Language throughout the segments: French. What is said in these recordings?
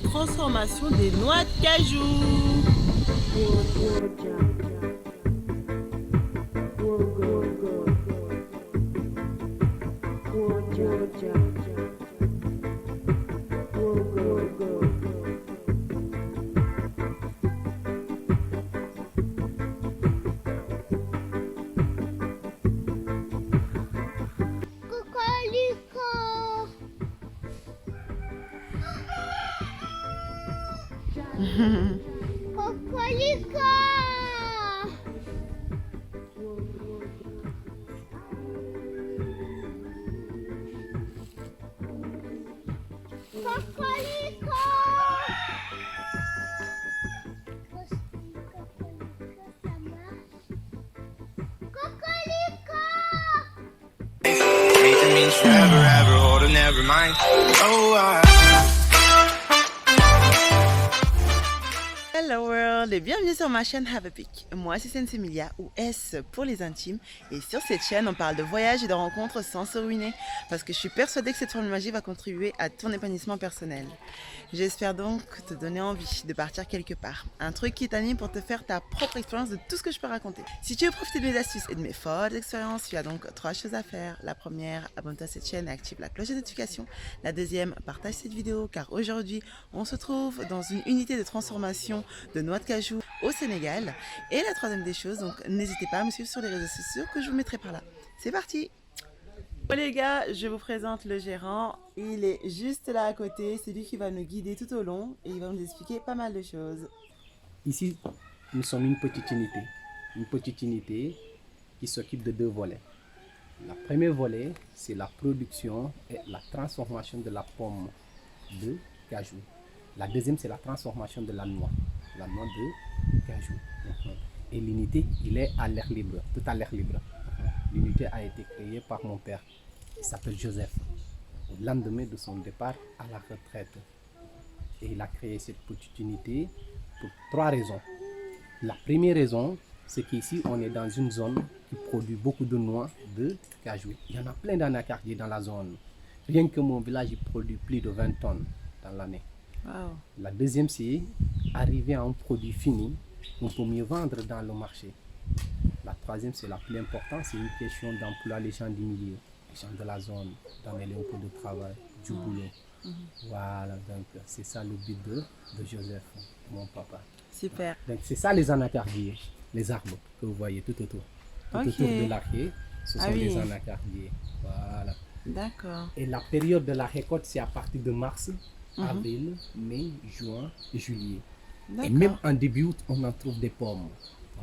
transformation des noix de cajou. Cocolico! Cocolico! Cocolico! Anything means forever, ever, or never mind. Oh, Hello world et bienvenue sur ma chaîne Have a Pic. Moi c'est Sensemilia ou S pour les intimes et sur cette chaîne on parle de voyages et de rencontres sans se ruiner parce que je suis persuadée que cette forme de magie va contribuer à ton épanouissement personnel. J'espère donc te donner envie de partir quelque part, un truc qui t'anime pour te faire ta propre expérience de tout ce que je peux raconter. Si tu veux profiter de mes astuces et de mes folles expériences, tu as donc 3 choses à faire. La première, abonne-toi à cette chaîne et active la cloche de notification. La deuxième, partage cette vidéo car aujourd'hui on se trouve dans une unité de transformation de noix de cajou au Sénégal. Et la troisième des choses, donc n'hésitez pas à me suivre sur les réseaux sociaux que je vous mettrai par là. C'est parti! Bon les gars, je vous présente le gérant. Il est juste là à côté, c'est lui qui va nous guider tout au long et il va nous expliquer pas mal de choses. Ici, nous sommes une petite unité qui s'occupe de 2 volets. Le premier volet, c'est la production et la transformation de la pomme de cajou. La deuxième, c'est la transformation de la noix de cajou. Et l'unité, il est à l'air libre, tout à l'air libre. L'unité a été créée par mon père, qui s'appelle Joseph, au lendemain de son départ à la retraite. Et il a créé cette petite unité pour 3 raisons. La première raison, c'est qu'ici, on est dans une zone qui produit beaucoup de noix de cajou. Il y en a plein d'anacardiers dans la zone. Rien que mon village, il produit plus de 20 tonnes dans l'année. Wow. La deuxième, c'est arriver à un produit fini qu'on peut mieux vendre dans le marché. La troisième, c'est la plus importante, c'est une question d'emploi les gens du milieu, les gens de la zone, donner un peu de travail, du boulot. Voilà, donc c'est ça le but de Joseph, mon papa. Super. Donc c'est ça les anacardiers, les arbres que vous voyez tout autour. Tout Ok. autour de l'arrière, ce sont oui. les anacardiers. Voilà. D'accord. Et la période de la récolte, c'est à partir de mars, avril, mai, juin et juillet. Et même en début août, on en trouve des pommes.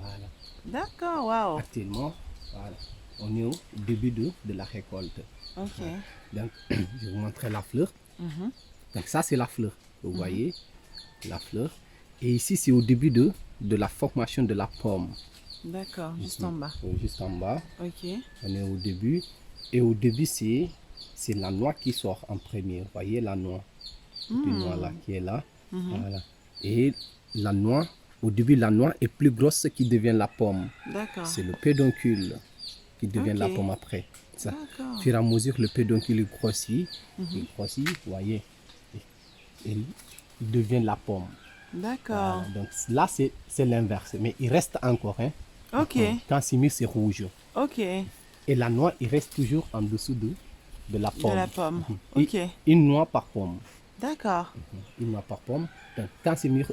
Voilà. D'accord, waouh. Actuellement, voilà, on est au début de la récolte. Ok. Donc, je vais vous montrer la fleur. Donc ça, c'est la fleur. Vous voyez, la fleur. Et ici, c'est au début de la formation de la pomme. D'accord, juste en bas. Juste en bas. Ok. On est au début. Et au début, c'est la noix qui sort en premier. Vous voyez la noix. Une noix là qui est là. Voilà. Et la noix, au début, la noix est plus grosse qui devient la pomme. D'accord. C'est le pédoncule qui devient la pomme après. Ça, au fur et à mesure, le pédoncule grossit. Il grossit, vous voyez. Et il devient la pomme. D'accord. Voilà, donc là, c'est l'inverse. Mais il reste encore. Hein. Ok. Quand c'est mis, c'est rouge. Ok. Et la noix, il reste toujours en dessous de la pomme. De la pomme. Et Ok. une noix par pomme. D'accord. Une noix par pomme. Donc, quand c'est mis,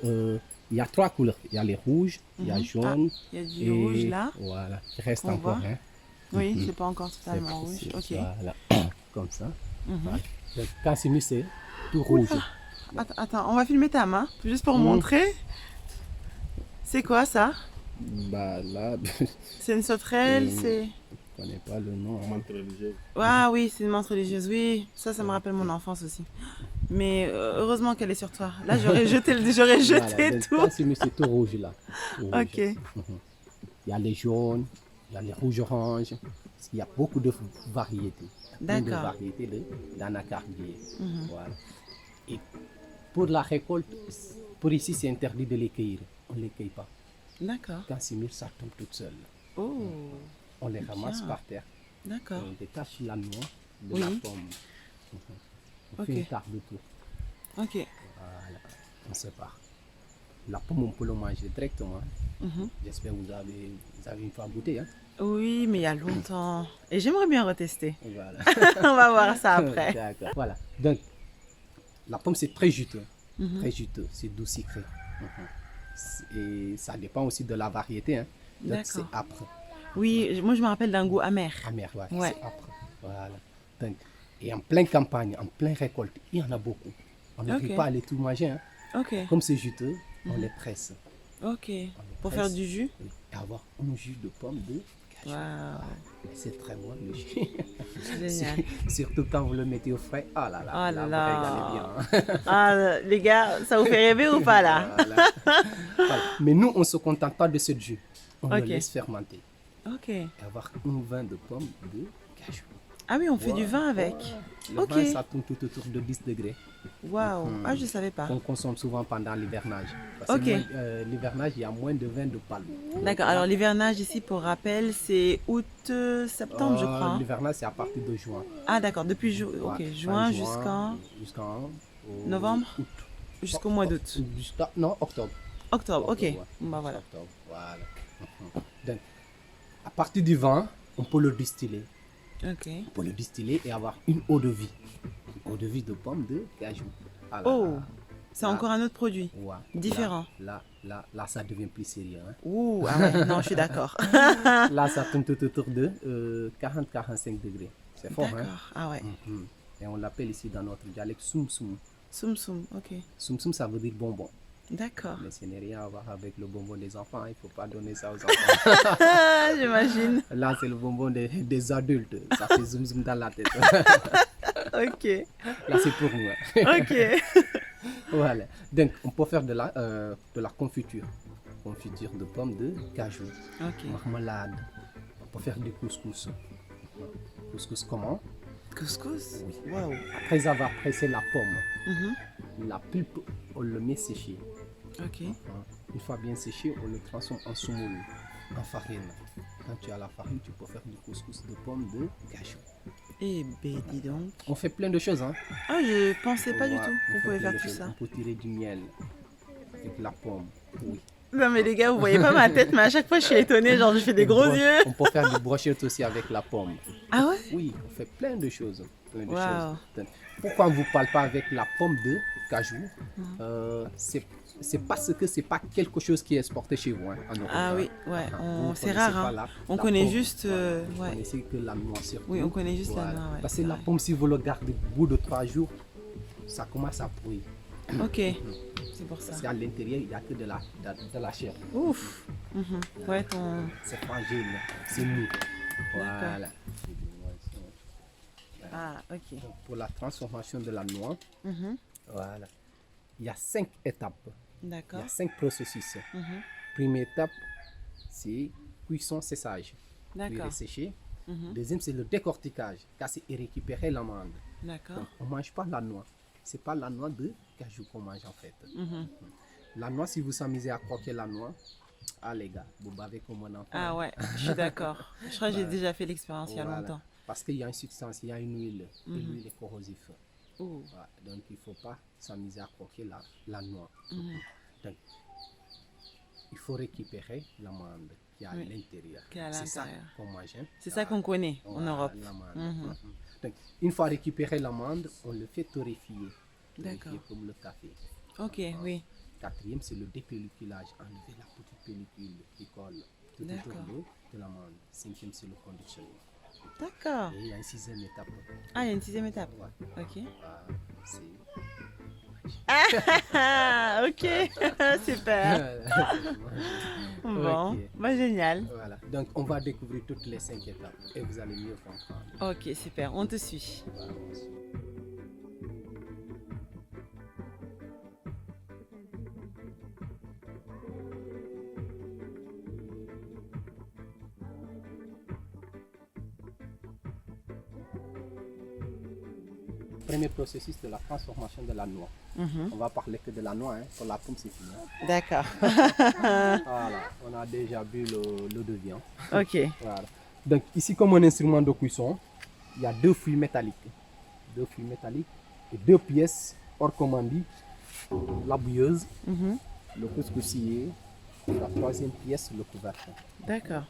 il y a 3 couleurs. Il y a les rouges, il y a jaune. Il y a du rouge là. Voilà, il reste qu'on encore. voit. Hein. Oui, c'est pas encore totalement rouge. Ok. Voilà, comme ça. Voilà. Donc, quand c'est mis, c'est tout rouge. Attends, on va filmer ta main, juste pour montrer. C'est quoi ça? Bah là, C'est une sauterelle, c'est... je ne connais pas le nom. Hein. Ah oui, c'est une menthe religieuse, oui. Ça me rappelle mon enfance aussi. Mais heureusement qu'elle est sur toi. Là, j'aurais jeté Voilà, donc, tout. quand c'est mis, c'est tout rouge là. Tout rouge. Ok. Il y a les jaunes, il y a les rouges-oranges. Il y a beaucoup de variétés. Plein de D'accord. variétés d'anacardiers. Voilà. Et pour la récolte, pour ici, c'est interdit de les cueillir. On ne les cueille pas. D'accord. Quand c'est mûr, ça tombe toute seule. Oh, On les ramasse Bien. par terre. d'accord. On détache la noix de Oui. la pomme. On fait Ok. une tarte de tout. Ok. Voilà, on sépare. La pomme, on peut le manger directement. J'espère que vous avez une fois goûté. Hein? Oui, mais il y a longtemps. Et j'aimerais bien retester. Voilà. On va voir ça après. D'accord. Voilà. Donc, la pomme, c'est très juteux. Très juteux. C'est doux sucré. Et ça dépend aussi de la variété. Hein. Donc, c'est D'accord. âpre. Oui, moi je me rappelle d'un goût amer. Amer, ouais. Ouais. C'est âpre. Voilà. Donc, et en pleine campagne, en pleine récolte, il y en a beaucoup. On n'arrive Ok. pas à les tout manger. Hein. Ok, Comme c'est juteux, on les presse. ok. On les Pour presse faire du jus? et avoir un jus de pomme de cajou. Waouh, Et c'est très bon le jus. génial. Surtout quand vous le mettez au frais. Oh là là, Oh là là, vous là. régalez bien. Ah, les gars, ça vous fait rêver ou pas là? Voilà. Voilà. Mais nous, on ne se contente pas de ce jus. On Ok. le laisse fermenter Ok. et avoir un vin de pomme de cajou. Ah oui, on fait du vin avec. Le Ok. vin, ça tourne tout autour de 10 degrés. Waouh, ah je savais pas. On consomme souvent pendant l'hivernage. Parce Ok. que l'hivernage, il y a moins de vin de palme. D'accord, alors l'hivernage ici, pour rappel, c'est août, septembre, je crois. Hein. L'hivernage, c'est à partir de juin. Ah d'accord, depuis ok, Ouais, juin fin jusqu'en novembre, novembre, jusqu'au mois d'août. Non, octobre. Octobre, ok. Ouais. Bah voilà. Octobre, voilà. Donc, à partir du vin, on peut le distiller. Ok. On peut le distiller et avoir une eau de vie. Une eau de vie de pomme de cajou. Ah là Oh, là. c'est Là. encore un autre produit. Ouais. Différent. Là, ça devient plus sérieux. Hein. Ouh, ah ouais, non, je suis d'accord. Là, ça tourne tout autour de 40-45 degrés. C'est fort, hein? D'accord, ah ouais. Mhm. Et on l'appelle ici dans notre dialecte soum soum. Soum soum, ok. Soum soum, ça veut dire bonbon. D'accord. Mais ce n'est rien à voir avec le bonbon des enfants. Hein. Il ne faut pas donner ça aux enfants. Ah, j'imagine. Là, c'est le bonbon des adultes. Ça fait zoom zoom dans la tête. Ok. Là, c'est pour nous. Hein. Ok. Voilà. Donc, on peut faire de la confiture. Confiture de pommes de cajou. Ok. Marmelade. On peut faire du couscous. Couscous comment? Couscous? Oui. Waouh. Après avoir pressé la pomme, Mhm. la pulpe, on le met sécher. Ok. Une fois bien séché, on le transforme en semoule, en farine. Quand tu as la farine, tu peux faire du couscous de pommes de cajou. Eh ben, dis donc. On fait plein de choses. Hein. Ah, je pensais pas du Ouais, tout on qu'on fait pouvait plein faire de tout choses. ça. On peut tirer du miel avec la pomme. Oui. Non mais les gars, vous voyez pas ma tête, mais à chaque fois je suis étonnée, genre je fais des gros yeux. On peut faire des brochettes aussi avec la pomme. Ah ouais? Oui, on fait plein de choses. Plein de Wow. choses. Pourquoi on ne vous parle pas avec la pomme de cajou? Mhm. C'est parce que c'est pas quelque chose qui est exporté chez vous. Hein, en Europe, Ah hein. oui, ouais, Vous c'est connaissez rare. pas Hein. la On connaît pomme. juste. Vous Ouais. connaissez que la noix surtout. Oui, on connaît juste la noix, ouais, Parce c'est que la vrai. pomme, si vous le gardez au bout de 3 jours, ça commence à pourrir. Ok, c'est pour Parce ça. qu'à l'intérieur, il n'y a que de la chair. Ouf. Mhm. Ouais, ton. C'est fragile, c'est mou. Voilà. Ah, ok. Donc, pour la transformation de la noix, Mhm. voilà. Il y a 5 étapes. Il y D'accord. a 5 processus. Mhm. Première étape, c'est cuisson séchage. Puis D'accord. sécher. Mhm. Deuxième, c'est le décortiquage, casser et récupérer l'amande. D'accord. Donc, on ne mange pas la noix. C'est pas la noix de cajou qu'on mange en fait. Mhm. La noix, si vous s'amusez à croquer la noix, ah les gars, vous bavez comme un enfant. Ah ouais, je suis d'accord. Je crois que j'ai déjà fait l'expérience il y a Voilà. longtemps. Parce qu'il y a une substance, il y a une huile, et l'huile est corrosive. Ouh. Voilà. Donc il ne faut pas s'amuser à croquer la noix. Mhm. Donc, il faut récupérer l'amande qui est à Oui. l'intérieur. Qui est à C'est ça l'intérieur. qu'on mange. Hein. C'est ça qu'on connaît en Voilà, Europe. l'amande. Mhm. Donc, une fois récupéré l'amande, on le fait torréfier. D'accord. Torréfier comme le café. Ok, oui. Quatrième, c'est le dépelliculage. Enlever la petite pellicule qui colle tout autour D'accord. de l'amande. Cinquième, c'est le conditionnement. D'accord. Et il y a une sixième étape. Ah, il y a une sixième étape. Ouais. Ok. C'est Ah, ok. Super. Bon, Ok. bah génial. Voilà. Donc, on va découvrir toutes les 5 étapes et vous allez mieux comprendre. Ok, super. On te suit. Voilà. Premier processus de la transformation de la noix. Mhm. On va parler que de la noix, hein. Pour la pomme, c'est fini. Hein. D'accord. Voilà, on a déjà bu l'eau de viande. Ok. Voilà. Donc ici, comme un instrument de cuisson, il y a 2 fûts métalliques. 2 fûts métalliques et 2 pièces hors commandie la bouilleuse, Mhm. le couscoussier, et la troisième pièce, le couvercle. D'accord.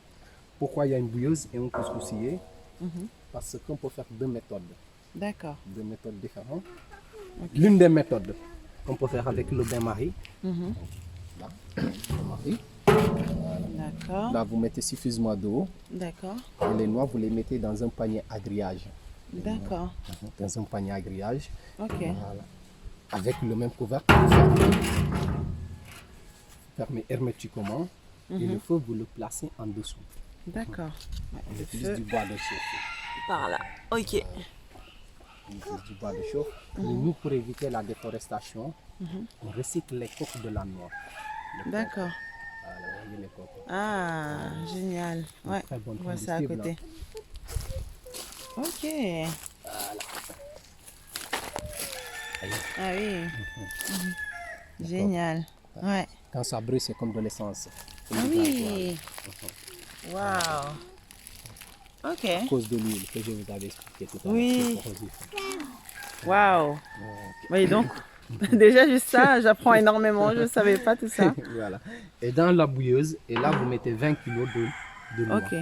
Pourquoi il y a une bouilleuse et un couscoussier? Mhm. Parce qu'on peut faire deux méthodes différentes. L'une des méthodes qu'on peut faire avec le bain-marie, Mhm. là, bain-marie. D'accord. Là, vous mettez suffisamment d'eau D'accord. et les noix, vous les mettez dans un panier à grillage. D'accord. Dans un panier à grillage. Ok. Voilà. Avec le même couvercle, vous fermez. Fermez hermétiquement et le feu, vous le placez en dessous. D'accord. Ouais, On le utilise feu du bois de chauffe. par là. Ok. On utilise du bois de chauffe. Et nous, pour éviter la déforestation, on recycle les coques de la noix. Les coques. D'accord. Voilà, vous voyez les coques. Ah, génial. Ouais, très bon on voit ça à combustible, côté. Ok. Ah oui. Mhm. Génial. Ouais. Quand ça brûle, c'est comme de l'essence. Ah oui. Waouh. Ok. À cause de l'huile que je vous avais expliqué tout à l'heure. Oui. c'est corrosif. Waouh. Oui, donc, déjà juste ça, j'apprends énormément. Je ne savais pas tout ça. Voilà. Et dans la bouilleuse, et là, vous mettez 20 kg de noix. Ok.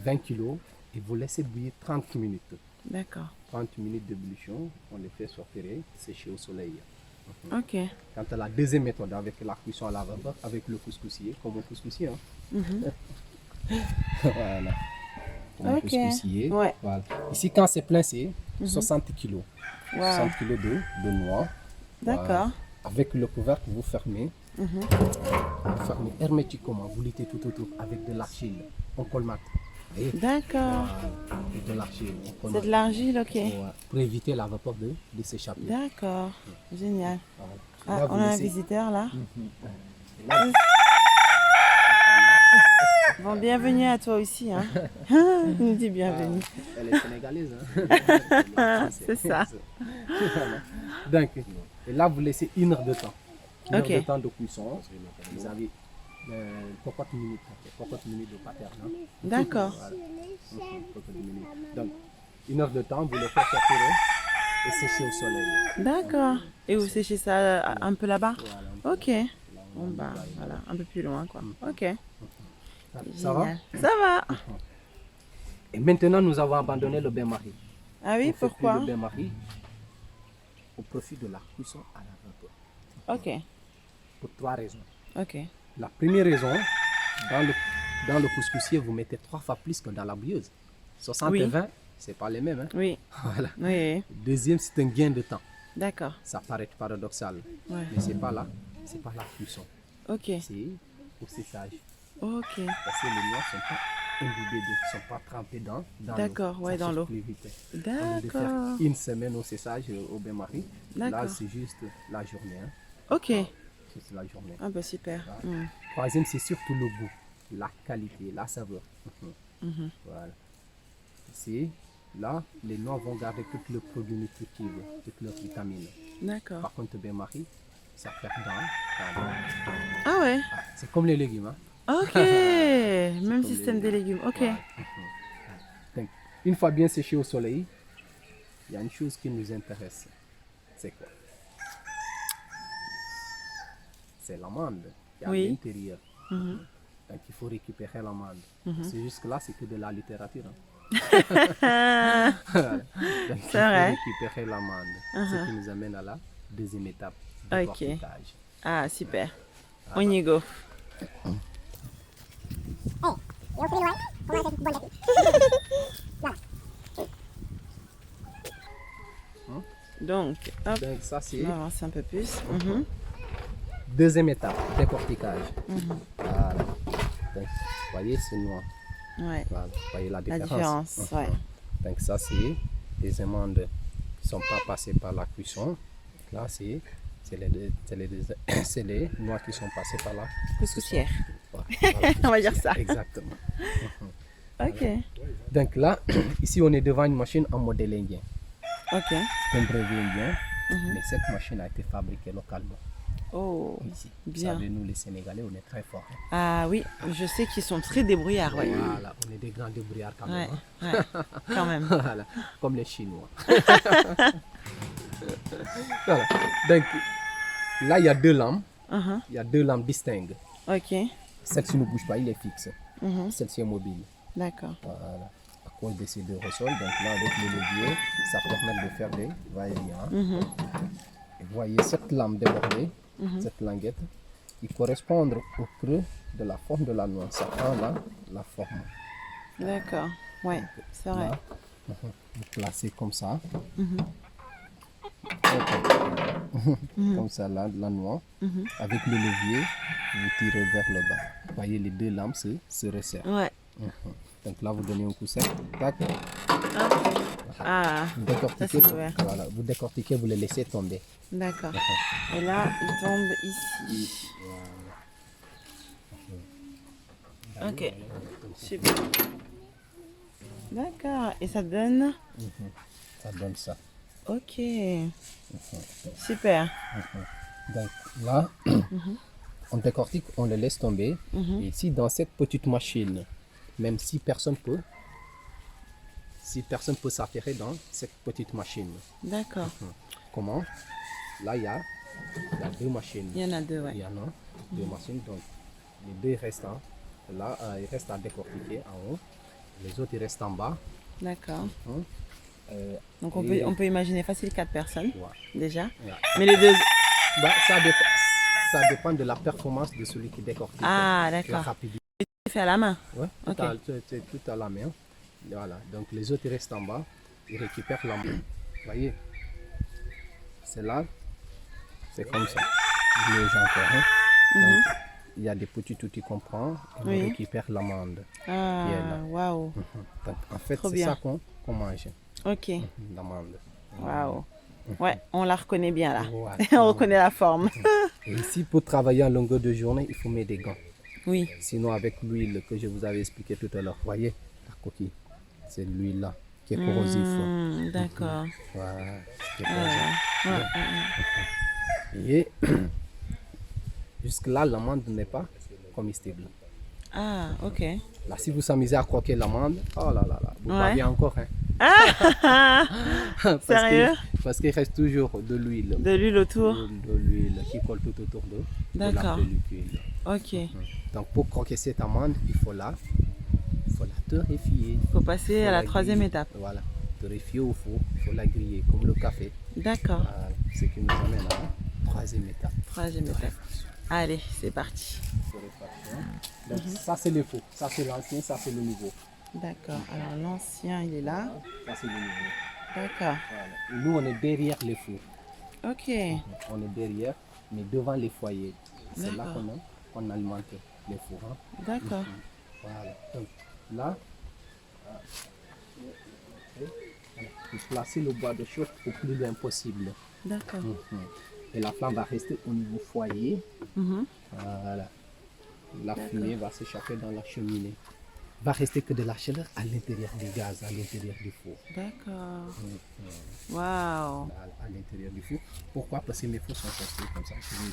20 kg et vous laissez bouillir 30 minutes. D'accord. 30 minutes d'ébullition, on les fait sortir, sécher au soleil. Ok. Quant à la deuxième méthode, avec la cuisson à la vapeur, avec le couscoussier, comme un couscoussier. Hein. Voilà. Comme un Ok. couscoussier. Ouais. Voilà. Ici, quand c'est plein, c'est 60 kg. Wow. 60 kg de noix. D'accord. Voilà. Avec le couvercle, vous fermez. Vous fermez hermétiquement, vous luttez tout autour avec de l'argile. On colmate. Vous voyez? D'accord. Voilà. Et de l'argile. on C'est colmate. de l'argile, ok. Ouais. Pour éviter la vapeur de s'échapper. D'accord. Génial. Voilà. Ah, Là, vous on a un laissez- visiteur là. Là, Bon, bienvenue à toi aussi. Hein. Il nous dit bienvenue. Elle est sénégalaise. Hein? C'est ça. Voilà. Donc, et là, vous laissez 1 heure de temps. 1 Ok. heure de temps de cuisson. Vous avez cocotte minute de pattern. Hein? D'accord. Voilà. Cocotte minute. Donc, 1 heure de temps, vous le faites sortir et sécher au soleil. D'accord. Et vous séchez ça un peu là-bas? Voilà. Ok. Bon, bah, voilà, un peu plus loin, quoi. Ok. Ça va? Génial. Ça va. Et maintenant, nous avons abandonné le bain-marie. Ah oui, On fait plus pourquoi? le bain-marie au profit de la cuisson à la vapeur. Ok. Pour 3 raisons. Ok. La première raison, dans le couscoussier, vous mettez 3 fois plus que dans la bouilleuse. 60 Oui. et 20, c'est pas les mêmes. Hein? Oui. Voilà. Oui. Deuxième, c'est un gain de temps. D'accord. Ça paraît paradoxal, Ouais. mais c'est pas là, c'est pas la cuisson, Ok. c'est au séchage. Ok. Parce que les noix sont pas imbibées d'eau, sont pas trempées dans l'eau. D'accord, ouais, Ça dans sèche l'eau. plus vite. Au lieu de faire D'accord. 1 semaine au séchage au bain-marie, là D'accord. c'est juste la journée. Hein. Ok. C'est la journée. Ah bah super. Mm. Troisième, c'est surtout le goût, la qualité, la saveur. Voilà. Ici, là, les noix vont garder tous les produits nutritifs, toutes leurs vitamines. D'accord. Par contre, bain-marie, ça perd dans. Ah ouais. Ah, c'est comme les légumes. Hein. Ok. Même comme système les- des légumes. Ok. Voilà. Donc, une fois bien séché au soleil, il y a une chose qui nous intéresse. C'est quoi? C'est l'amande qui est Oui. à l'intérieur. Donc il faut récupérer l'amande. C'est jusque-là, c'est que de la littérature. Hein. Voilà. Donc, il faut vrai. récupérer l'amande. Ce qui nous amène à la deuxième étape du Ok. portage. Ah super. On y go. Donc, hop, Donc ça, c'est on va avancer un peu plus. Mhm. deuxième étape, décortiquage. Voilà. Donc, vous voyez, c'est noir. Ouais. Voilà. Vous voyez la La différence. différence, ouais. Donc ça, c'est des amandes qui ne sont pas passées par la cuisson. Là, c'est les noix qui sont passées par la Couscoussière. Voilà, On va dire ça. Exactement. Ok. Donc là, ici, on est devant une machine en modèle indien. Ok. C'est un brevet indien, mais cette machine a été fabriquée localement. Oh, Ici. Vous bien. savez, nous, les Sénégalais, on est très forts. Hein. Ah oui, je sais qu'ils sont très débrouillards, ouais. Voilà, on est des grands débrouillards quand Ouais, même. ouais, quand même. Voilà, comme les Chinois. Voilà. Donc, là, il y a deux lampes. Uh-huh. Il y a deux lampes distinctes. Ok. Celle-ci ne bouge pas, il est fixe. Mhm. Celle-ci est mobile. D'accord. Voilà. À cause de ces deux ressorts. Donc là, avec le levier, ça permet de faire des va-et-vient. Et voyez cette lampe débordée, cette languette, qui correspond au creux de la forme de la noix. Ça prend là la forme. D'accord. Ouais, c'est vrai. Là, vous placez comme ça. Comme ça, là, la noix. Avec le levier, vous tirez vers le bas. Vous voyez, les deux lampes se resserrent. Ouais. Donc là, vous donnez un coup sec. Tac. Ah, Vous ça décortiquez, c'est ouvert. voilà, vous décortiquez, vous le laissez tomber. D'accord. Et là, il tombe ici. Ok. Super. D'accord. Et ça donne. Ça donne ça. Ok. Super. Donc là, on décortique, on le laisse tomber. Et ici, dans cette petite machine, même si personne peut s'affairer dans cette petite machine. D'accord. Comment? Là, il y a deux machines. Il y en a deux, Il y ouais. en a deux machines. Donc, les deux restants, là, ils restent à décortiquer en haut. Les autres, ils restent en bas. D'accord. Donc Et- on peut imaginer facile 4 personnes Ouais. déjà. Ouais. Mais les deux. Bah, ça dépend de la performance de celui qui décortique. Ah, La d'accord. rapidité. C'est fait à la main. Ouais, Ok. c'est tout à la main. Voilà. Donc les autres ils restent en bas. Ils récupèrent la main. Vous voyez? C'est là. C'est comme ça. Les gens encore. Donc, il y a des petits outils qu'on prend et Oui. on récupère l'amande. Ah, là. waouh. Donc, en fait, Trop c'est bien. ça qu'on mange. Ok. L'amande. Waouh. Ouais, on la reconnaît bien là. Voilà. On reconnaît la forme. Et ici, pour travailler en longueur de journée, il faut mettre des gants. Oui. Sinon, avec l'huile que je vous avais expliqué tout à l'heure, voyez, la coquille, c'est l'huile là qui est corrosive. D'accord. Voilà, qui est Ah, corrosive. ouais. Et jusque-là, l'amande n'est pas comestible. Ah, ok. Là, si vous s'amusez à croquer l'amande, oh là là là, vous Ouais. bavez encore. Hein. Sérieux? Parce qu'il reste toujours de l'huile. De l'huile autour. De l'huile qui colle tout autour de D'accord. la pellicule. Ok. Donc pour croquer cette amande, il faut la torréfier. Faut passer à la griller. troisième étape. Voilà, torréfier au four, il faut la griller comme le café. D'accord. Voilà, ce qui nous amène à la troisième étape. Troisième étape. Allez, c'est parti. Torréfaction. Donc ça c'est le faux, ça c'est l'ancien, ça c'est le nouveau. D'accord. Alors l'ancien, il est là. Ça c'est le nouveau. D'accord. Voilà. Et nous on est derrière les fours. Ok. On est derrière, mais devant les foyers. C'est là D'accord. qu'on alimente les fours. Hein. D'accord. Voilà. Donc là, vous placez le bois de chauffe au plus loin possible. D'accord. Et la flamme va rester au niveau foyer. Mhm. Voilà. La fumée va s'échapper dans la cheminée. Va rester que de la chaleur à l'intérieur du gaz, à l'intérieur du four. D'accord. Waouh. À l'intérieur du four. Pourquoi? Parce que mes fours sont construits comme ça. Je vais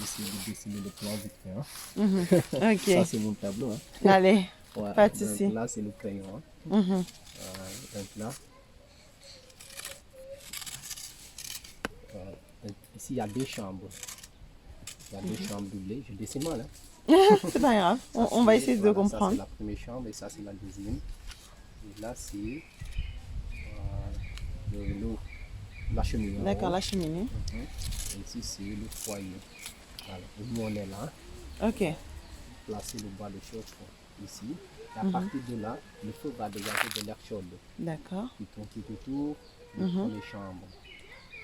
essayer de dessiner le plan vite fait. Hein. Ok. Ça, c'est mon tableau. Hein. Allez. Ouais, Pas de donc souci. là, c'est le crayon. Hein. Mhm. Donc là, donc ici, il y a deux chambres. Il y a deux chambres doublées. Je dessine mal. Hein. C'est pas grave. On va essayer de Voilà, Ça, comprendre. c'est la première chambre et ça, c'est la deuxième. Et là, c'est la cheminée. en D'accord, haut. la cheminée. Et ici, c'est le foyer. Voilà. Et nous, on est là. Ok. Placer le bois de chauffe ici. Et à partir de là, le feu va dégager de l'air chaud D'accord. qui tourne tout autour de la première chambre.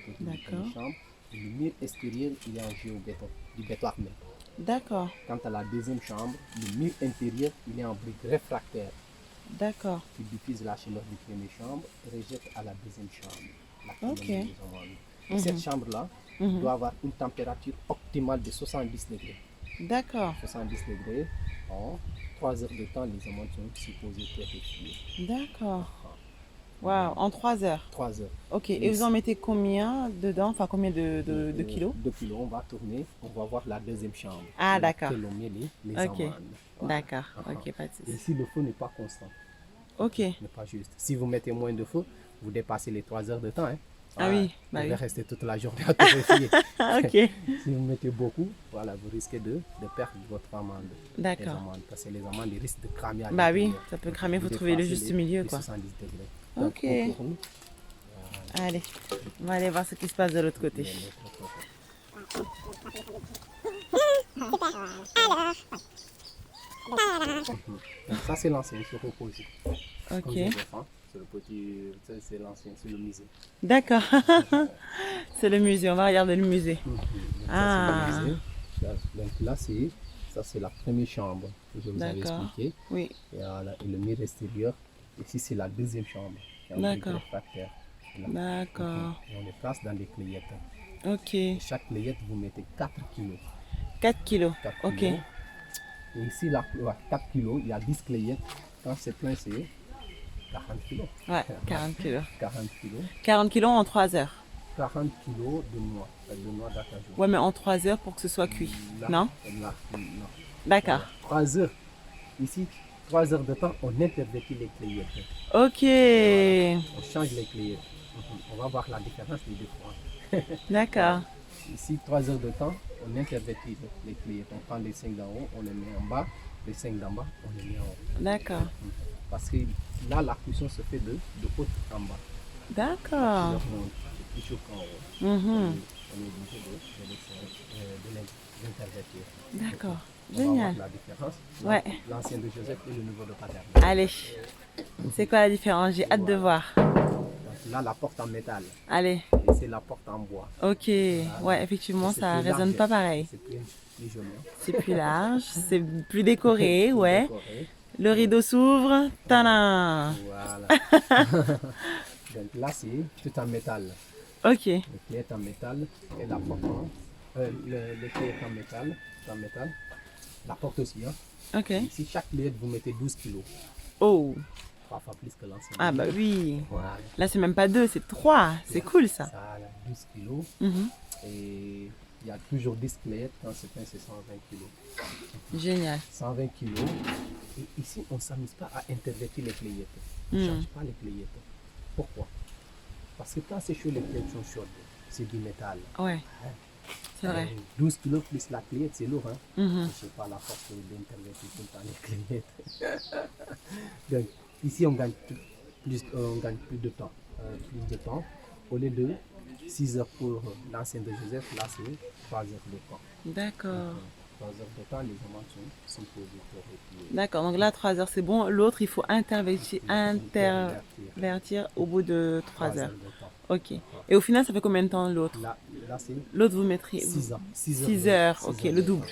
Tout autour de la D'accord. première chambre. Et le mur extérieur, il est en géobéton, du béton armé. D'accord. Quant à la deuxième chambre, le mur intérieur, il est en briques réfractaires D'accord. qui diffuse la chaleur du première chambre et rejette à la deuxième chambre. La Ok. première nous avons mis. Et cette chambre-là doit avoir une température optimale de 70 degrés. D'accord. 70 degrés, en 3 heures de temps, les amandes sont supposées torréfier. D'accord. Waouh. En 3 heures. 3 heures. Ok. Et vous en mettez combien dedans? Enfin, combien de kilos? 2 kilos, on va tourner, on va voir la deuxième chambre. Ah, Dans d'accord. laquelle on met les Ok. amandes. Voilà. D'accord. Ok, pas de Et souci. ici, le feu n'est pas constant, Ok. n'est pas juste. Si vous mettez moins de feu, vous dépassez les 3 heures de temps. Hein. Ah oui, bah vous oui. allez rester toute la journée à torréfier. Ok, Si vous mettez beaucoup, voilà, vous risquez de perdre votre amande. Les d'accord. amandes, parce que les amandes, ils risquent de cramer à Bah oui, l'intérieur. ça peut Donc, cramer, il vous faut trouver le dépassez juste milieu, les quoi. 70 degrés. Donc, Ok. au tourne, Allez, on va aller voir ce qui se passe de l'autre côté. de l'autre côté. Donc, ça, c'est l'ancien, il se repose. Ok, Comme je défends, c'est le petit, ça, c'est l'ancien, c'est le musée. d'accord. C'est le musée, on va regarder le musée. Donc, Ah. ça, c'est le musée. Donc là, ça, c'est la première chambre que je vous avais D'accord. expliqué. Oui, Et, voilà, et le mur extérieur. Ici, c'est la deuxième chambre. Qui est un brique D'accord. réfractaire. Là. d'accord. Et on les place dans des clayettes. Ok, Et chaque clayette, vous mettez 4 kilos. 4 kilos. 4 Ok, kilos. Et ici, là, 4 kilos, il y a 10 clayettes. Quand c'est plein, c'est 40 kilos. ouais, 40 kilos. 40 kilos. 40 kilos en 3 heures. 40 kilos de noix d'acajou. Ouais, mais en 3 heures pour que ce soit cuit. Là, Non? là, non. D'accord. 3 heures. Ici, 3 heures de temps, on intervertit les clayettes. Ok, On change les clayettes. On va voir la différence des deux fois. d'accord. Ici, 3 heures de temps, on intervertit les clayettes. On prend les 5 d'en haut, on les met en bas. Les 5 d'en bas, on les met en haut. D'accord. Parce que là, la cuisson se fait de haut en bas. D'accord. Donc, c'est plus chaud qu'en haut. Mhm. On est obligé de l'intervertir. D'accord. On va Génial. voir la différence. Ouais. L'ancien de Joseph et le nouveau de Pater. Allez. C'est quoi la différence? J'ai hâte de voir. Donc là, la porte en métal. Allez. Et c'est la porte en bois. Ok. Ouais, effectivement, C'est ça plus résonne large. pas pareil. C'est plus joli. Hein. C'est plus large, c'est plus décoré, Plus ouais. décoré. Le rideau s'ouvre. Tadam. Voilà. Donc là, c'est tout en métal. Ok. Le clé est en métal et la porte le clé est en métal. En métal. La porte aussi. Hein. Ok. Ici, chaque clé, vous mettez 12 kilos. Oh. 3 fois plus que l'ancien. Ah bah oui. Voilà. Là, c'est même pas 2, c'est 3. C'est cool ça. Ça a 12 kilos. Mhm. Et il y a toujours 10 clés. Quand c'est plein, c'est 120 kilos. Génial. 120 kilos. Et ici, on ne s'amuse pas à intervertir les clayettes. On ne change pas les clayettes. Pourquoi? Parce que quand c'est chaud, les clayettes sont chaudes. C'est du métal. Ouais. C'est vrai. 12 kilos plus la clayette, c'est lourd. Hein? Mhm. Je ne sais pas la force d'intervertir tout le temps les clayettes. Donc, ici, on gagne plus de temps. Au lieu de 6 heures pour l'ancien de Joseph, là, c'est 3 heures de temps. D'accord. 3 heures de temps, les amandes sont posées pour retirer. D'accord. Donc là, 3 heures, c'est bon. L'autre, il faut intervertir au bout de 3 heures. de temps. Ok. Et au final, ça fait combien de temps l'autre? Là c'est L'autre, vous mettriez 6 ans. 6 heures. Ok, le double.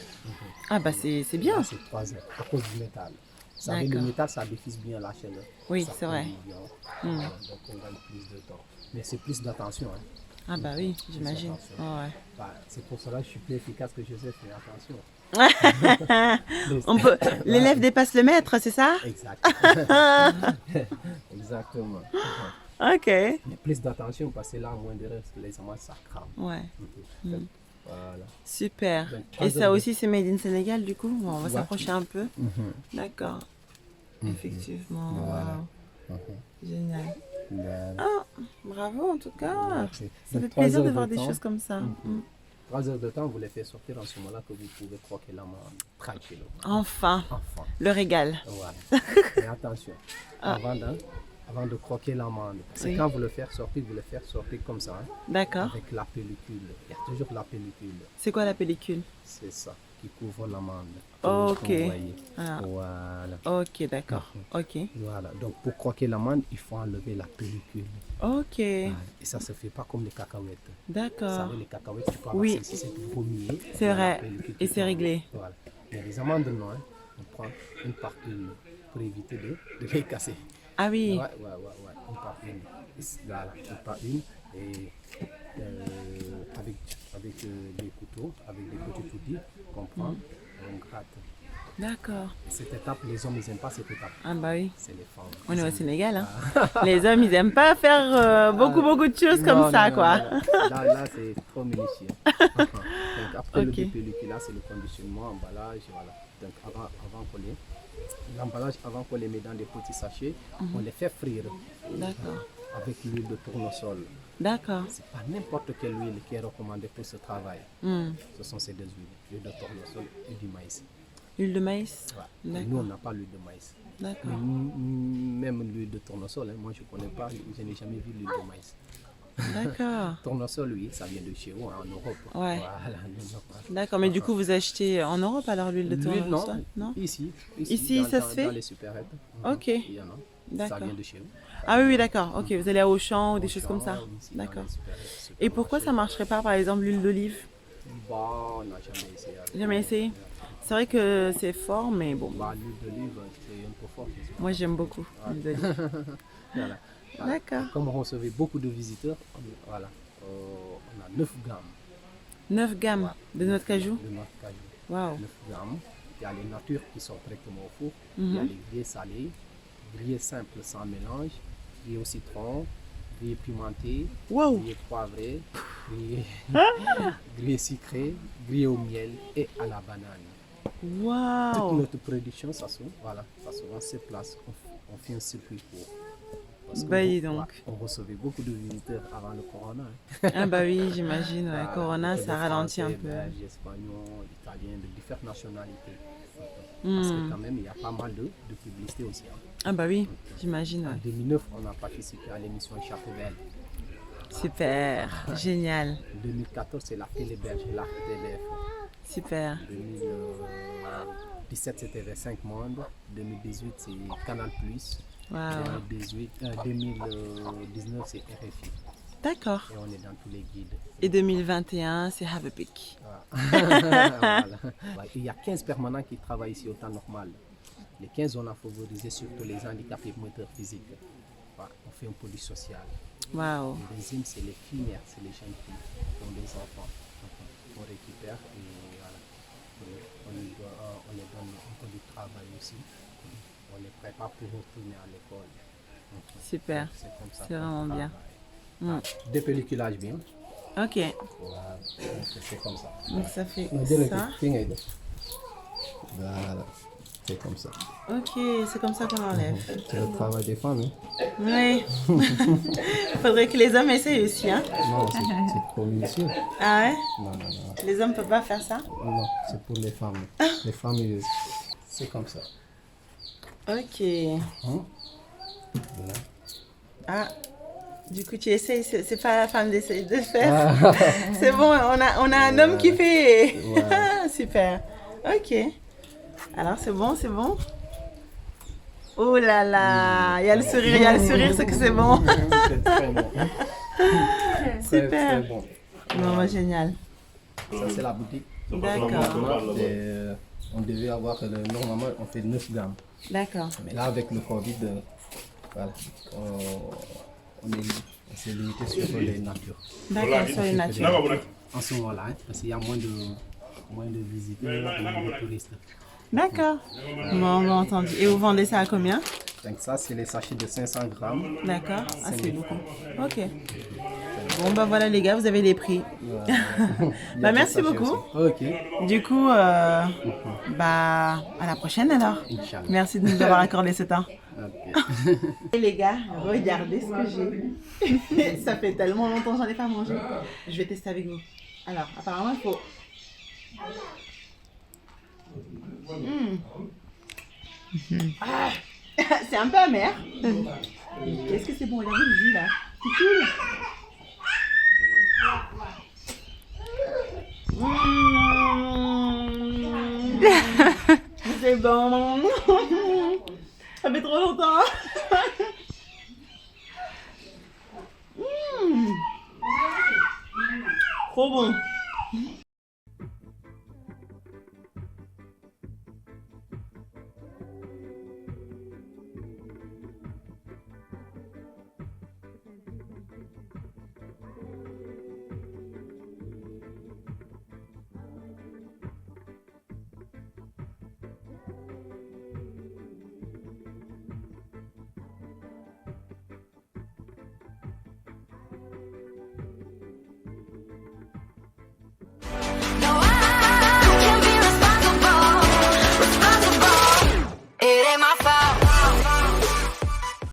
Ah bah c'est bien. Là, c'est 3 heures à cause du métal. Vous savez, le D'accord. métal, ça diffuse bien la chaleur. Oui, Ça c'est vrai. produit bien. Voilà, donc on gagne plus de temps. Mais c'est plus d'attention. Hein. Ah bah oui, j'imagine. attention. Oh, ouais. Bah, c'est pour cela que je suis plus efficace que Joseph, mais attention. On peut. L'élève dépasse le maître, c'est ça? Exact. Exactement. Ok. Mais plus d'attention parce que là, moins d'erreurs, parce que les amandes, ça crame. Ouais. Donc, voilà. Super. Donc, Et 3 ça heures de- aussi, c'est made in Sénégal du coup? Bon, on va Ouais. s'approcher un peu. D'accord. Effectivement. Voilà. Wow. Génial. Voilà. Ah, bravo en tout cas. Merci. Ça Donc, fait 3 plaisir heures de voir de des temps. choses comme ça. 3 heures de temps, vous les faites sortir en ce moment-là que vous pouvez croquer l'amande tranquille. Enfin, Enfin. le régal. Voilà. Mais attention, avant de croquer l'amande, parce que Oui. quand vous le faites sortir, vous le faites sortir comme ça, hein, D'accord. avec la pellicule. Il y a toujours la pellicule. C'est quoi la pellicule? C'est ça qui couvre l'amande. Ok. Comme vous voyez. Ah. Voilà. Ok, d'accord. Ok. Voilà. Donc pour croquer l'amande, il faut enlever la pellicule. Ok. Voilà. Et ça se fait pas comme les cacahuètes. Vous D'accord. savez, les cacahuètes, tu peux avoir Oui. cette vomier. C'est la vrai. pellicule Et qui c'est prend. réglé. Voilà. Mais les amandes, non. Hein. On prend une par une pour éviter de les casser. Ah oui. Ouais. Une par une. Voilà, une par une. Et avec des couteaux, avec des petits outils qu'on prend, on gratte. D'accord. Cette étape, les hommes, ils n'aiment pas cette étape. Ah bah oui. C'est les femmes. On est Ils au aiment. Sénégal, hein. Les hommes, ils aiment pas faire beaucoup de choses comme Non, ça, non, quoi. non. Là, c'est trop minutieux. Donc après le Ok. dépellicule, là, c'est le conditionnement, emballage, voilà. Donc avant qu'on les... L'emballage, avant qu'on les met dans des petits sachets, on les fait frire. D'accord. avec l'huile de tournesol. D'accord. C'est pas n'importe quelle huile qui est recommandée pour ce travail. Hmm. Ce sont ces deux huiles, l'huile de tournesol et du maïs. Huile de maïs. Ouais. Nous, D'accord. on n'a pas l'huile de maïs. D'accord. Même l'huile de tournesol, hein, moi je ne connais pas, je n'ai jamais vu l'huile de maïs. D'accord. Tournesol, oui, ça vient de chez vous, hein, en Europe. Ouais. Voilà, nous, non. D'accord. Mais du coup, vous achetez en Europe alors l'huile de L'huile, tournesol? non, ici, Ici, ça se fait? dans les supérettes. Ok. Il y en a. Ça D'accord. vient de chez vous. Ah oui, oui, d'accord. Ok, vous allez à Auchan ou des choses comme ça. Auchan, ici, dans D'accord. les supérettes, Et pourquoi ça marcherait pas, par exemple, l'huile d'olive? Bah, on n'a jamais essayé. Jamais essayé. C'est vrai que c'est fort, mais bon. Bah, l'huile d'olive, c'est un peu fort. Moi, j'aime beaucoup l'huile d'olive. Voilà. D'accord. Comme on recevait beaucoup de visiteurs, voilà, on a 9 gammes 9 gammes de noix de cajou. de notre cajou. Waouh. 9 gammes. Il y a les natures qui sont directement au four. Mhm. Il y a les grillés salés, grillés simples sans mélange, grillés au citron, grillés pimentés, Waouh. grillés poivrés, grillés, grillés sucrés, grillés au miel et à la banane. Toute Waouh. notre production, ça se vend sur place. On fait un circuit court. Parce que Bah, dis donc. on recevait beaucoup de visiteurs avant le corona. Hein. Ah bah oui, j'imagine. Ouais. Voilà, Corona, des ça ralentit un Français, peu. Belges, Espagnols, Italiens, de différentes nationalités. Parce que quand même, il y a pas mal de publicité aussi. Hein. Ah bah oui, j'imagine. En Ouais. 2009, on a participé à l'émission Chapeau Belle. Super. Génial. En 2014, c'est la télé belge, la TVF. Super. 2017, c'était vers 5 Monde. 2018, c'est Canal+. Waouh. 2019, c'est RFI. D'accord. Et on est dans tous les guides. Et 2021, c'est Have a Pic. Voilà. Ouais, il y a 15 permanents qui travaillent ici au temps normal. Les 15, on a favorisé surtout les handicapés moteurs physiques. Ouais, on fait un police social. Waouh. Le deuxième, c'est les filles, c'est les jeunes filles qui ont des enfants. On récupère et voilà. On les donne un peu de travail aussi. On les prépare pour retourner à l'école. Super. C'est comme ça. C'est qu'on vraiment bien. travaille. Des pelliculages bien. Ok. Voilà. C'est comme ça. Donc ça fait Non, ça. Voilà. C'est comme ça. Ok, c'est comme ça qu'on enlève. C'est le travail des femmes. Hein? Oui. Faudrait que les hommes essayent aussi, hein. Non, c'est trop minutieux. Ah ouais? Non, non, non. Les hommes peuvent pas faire ça? Non, c'est pour les femmes. Les femmes, c'est comme ça. Ok. Hein? Voilà. Ah. Du coup, tu essayes, c'est pas la femme d'essayer de faire. C'est bon, on a un homme qui fait. Ouais. Super. Ok. Alors, c'est bon, c'est bon. Oh là là, il y a le sourire, c'est que c'est bon. C'est très bon. Super. Très bon. Non, bah, génial. Ça, c'est la boutique. D'accord. Maintenant, on devait avoir, normalement, on fait 9 gammes. D'accord. Mais là, avec le Covid, voilà, on s'est limité sur les natures. D'accord, sur les natures. En ce moment-là, hein, parce qu'il y a moins de visiteurs et de touristes. D'accord. Bon, on va entendu. Et vous vendez ça à combien? Donc ça, c'est les sachets de 500 grammes. D'accord. Ah, c'est beaucoup. Ok. Bon, bah voilà les gars, vous avez les prix. Bah, merci beaucoup. Ok. Du coup, bah, à la prochaine alors. Inch'Allah. Merci de nous avoir accordé ce temps. Ok. Et les gars, regardez ce que j'ai. Ça fait tellement longtemps que j'en ai pas mangé. Je vais tester avec vous. Alors, apparemment, il faut... Ah, c'est un peu amer. Qu'est-ce que c'est bon, regardez le jus là. C'est cool. C'est bon. Ça fait trop longtemps. Trop bon.